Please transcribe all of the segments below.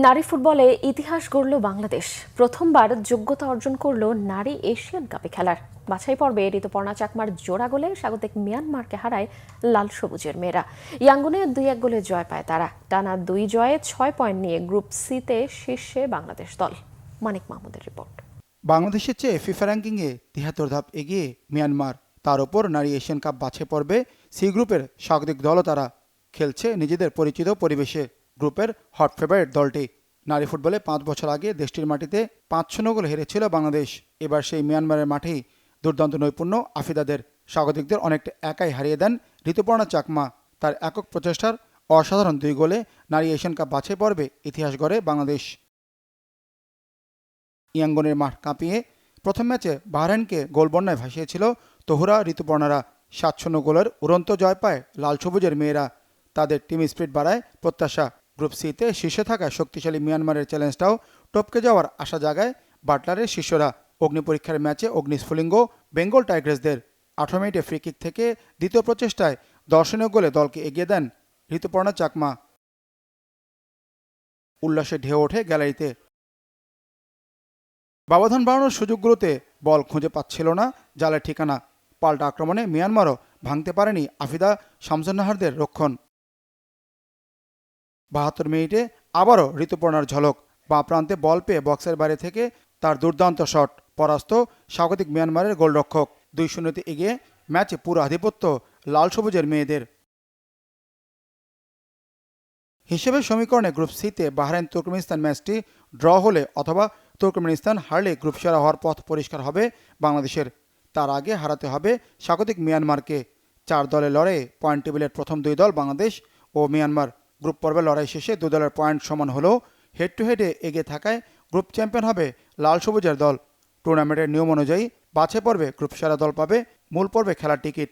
নারী ফুটবলে ইতিহাস গড়ল বাংলাদেশ। প্রথমবার যোগ্যতা অর্জন করল নারী এশিয়ান কাপে খেলার। বাছাই পর্বে ঋতুপর্ণা চাকমার জোড়া গোলে স্বাগতিক মিয়ানমারকে হারায় লাল সবুজের মেয়েরা। ইয়াঙ্গনে 2-1 গোলে জয় পায় তারা। টানা 2 জয়ে 6 পয়েন্ট নিয়ে গ্রুপ সিতে শীর্ষে বাংলাদেশ দল। মানিক মাহমুদের রিপোর্ট। বাংলাদেশের চেয়ে ফিফা র্যাঙ্কিংয়ে 73 ধাপ এগিয়ে মিয়ানমার। তার ওপর নারী এশিয়ান কাপ বাছাই পর্বে সি গ্রুপের স্বাগতিক দলও তারা খেলছে নিজেদের পরিচিত পরিবেশে। গ্রুপের হট ফেভারিট দলটি। নারী ফুটবলে 5 বছর আগে দেশটির মাটিতে 5-0 গোলে হেরেছিল বাংলাদেশ। এবার সেই মিয়ানমারের মাঠেই দুর্দান্ত নৈপুণ্য আফিদাদের। স্বাগতিকদের অনেকটা একাই হারিয়ে দেন ঋতুপর্ণা চাকমা। তার একক প্রচেষ্টার অসাধারণ 2 গোলে নারী এশিয়ান কাপ বাছাই পর্বে ইতিহাস গড়ে বাংলাদেশ। ইয়াঙ্গনের মাঠ কাঁপিয়ে প্রথম ম্যাচে বাহরাইনকে গোলবন্যায় ভাসিয়েছিল তহুরা ঋতুপর্ণারা। 7-0 গোলের উড়ন্ত জয় পায় লাল সবুজের মেয়েরা। তাদের টিম স্পিরিট বাড়ায় প্রত্যাশা। গ্রুপ সিতে শীর্ষে থাকা শক্তিশালী মিয়ানমারের চ্যালেঞ্জটাও টপকে যাওয়ার আশা জাগায় বাটলারের শিষ্যরা। অগ্নিপরীক্ষার ম্যাচে অগ্নিস্ফুলিঙ্গ বেঙ্গল টাইগ্রেসদের। 18 মিনিটে ফ্রি কিক থেকে দ্বিতীয় প্রচেষ্টায় দর্শনীয় গোলে দলকে এগিয়ে দেন ঋতুপর্ণা চাকমা। উল্লাসে ঢেউ ওঠে গ্যালারিতে। ব্যবধান বাড়ানোর সুযোগগুলোতে বল খুঁজে পাচ্ছিল না জালের ঠিকানা। পাল্টা আক্রমণে মিয়ানমারও ভাঙতে পারেনি আফিদা শামসুন্নাহারদের রক্ষণ। 72 মিনিটে আবারও ঋতুপর্ণার ঝলক। বাঁ প্রান্তে বল পেয়ে বক্সের বাইরে থেকে তার দুর্দান্ত শট। পরাস্ত স্বাগতিক মিয়ানমারের গোলরক্ষক। 2-0 এগিয়ে ম্যাচে পুরো আধিপত্য লাল সবুজের মেয়েদের। হিসেবে সমীকরণে গ্রুপ সিতে বাহরাইন তুর্কমেনিস্তান ম্যাচটি ড্র হলে অথবা তুর্কমেনিস্তান হারলে গ্রুপ সেরা হওয়ার পথ পরিষ্কার হবে বাংলাদেশের। তার আগে হারাতে হবে স্বাগতিক মিয়ানমারকে। 4 দলের লড়াইয়ে পয়েন্ট টেবিলের প্রথম 2 দল বাংলাদেশ ও মিয়ানমার। গ্রুপ পর্বের লড়াই শেষে 2 দলের পয়েন্ট সমান হলেও হেড টু হেডে এগিয়ে থাকায় গ্রুপ চ্যাম্পিয়ন হবে লাল সবুজের দল। টুর্নামেন্টের নিয়ম অনুযায়ী বাছাই পর্বে গ্রুপ সেরা দল পাবে মূল পর্বে খেলার টিকিট।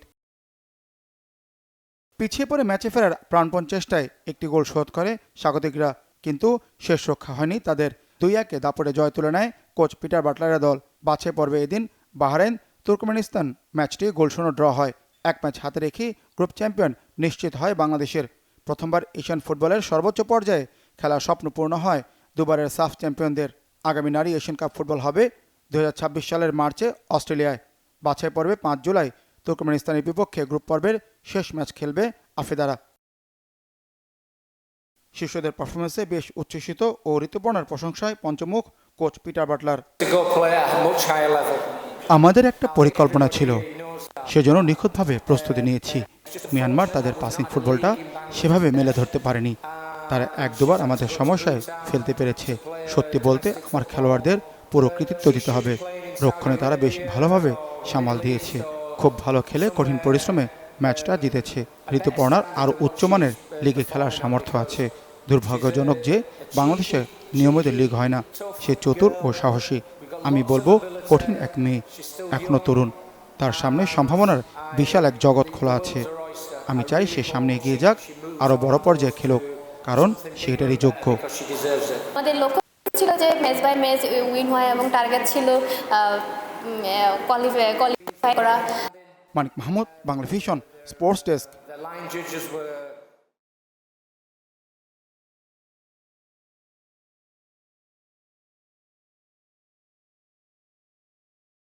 পিছিয়ে পড়ে ম্যাচে ফেরার প্রাণপণ চেষ্টায় একটি গোল শোধ করে স্বাগতিকরা, কিন্তু শেষ রক্ষা হয়নি তাদের। 2-1 দাপটে জয় তুলে নেয় কোচ পিটার বাটলারের দল। বাছাই পর্বে এদিন বাহরাইন তুর্কমেনিস্তান ম্যাচটি গোলশূন্য ড্র হয়। 1 ম্যাচ হাতে রেখেই গ্রুপ চ্যাম্পিয়ন নিশ্চিত হয় বাংলাদেশের। প্রথমবার এশিয়ান ফুটবলের সর্বোচ্চ পর্যায়ে খেলার স্বপ্ন পূর্ণ হয় দুবারের সাফ চ্যাম্পিয়নদের। আগামী নারী এশিয়ান কাপ ফুটবল হবে 2026 সালের মার্চে অস্ট্রেলিয়ায়। বাছাই পর্বে 5 জুলাই তুর্কমেনিস্তানের বিপক্ষে গ্রুপ পর্বের শেষ ম্যাচ খেলবে আফিদারা। শিশুদের পারফরমেন্সে বেশ উচ্ছ্বসিত ও ঋতুপর্ণার প্রশংসায় পঞ্চমুখ কোচ পিটার বাটলার। আমাদের একটা পরিকল্পনা ছিল, সেজন্য নিখুঁতভাবে প্রস্তুতি নিয়েছি। মিয়ানমার তাদের পাসিং ফুটবলটা সেভাবে মেলে ধরতে পারেনি। তারা 1-2 বার আমাদের সমস্যায় ফেলতে পেরেছে। সত্যি বলতে আমার খেলোয়াড়দের পুরো কৃতিত্ব দিতে হবে। রক্ষণে তারা বেশ ভালোভাবে সামাল দিয়েছে। খুব ভালো খেলে কঠিন পরিশ্রমে ম্যাচটা জিতেছে। ঋতুপর্ণার আরও উচ্চমানের লিগে খেলার সামর্থ্য আছে। দুর্ভাগ্যজনক যে বাংলাদেশে নিয়মিত লিগ হয় না। সে চতুর ও সাহসী। আমি বলবো কঠিন এক মেয়ে, এখনও তরুণ। তার সামনে সম্ভাবনার বিশাল এক জগৎ খোলা আছে। আমি চাই সে সামনে এগিয়ে যাক, আরও বড় পর্যায়ে খেলুক, কারণ সে এটারই যোগ্য। আমাদের লক্ষ্য ছিল যে ম্যাচ বাই ম্যাচ উইন হয় এবং টার্গেট ছিল কোয়ালিফাই করা। Manik Mahmud, Bangla Vision, sports desk.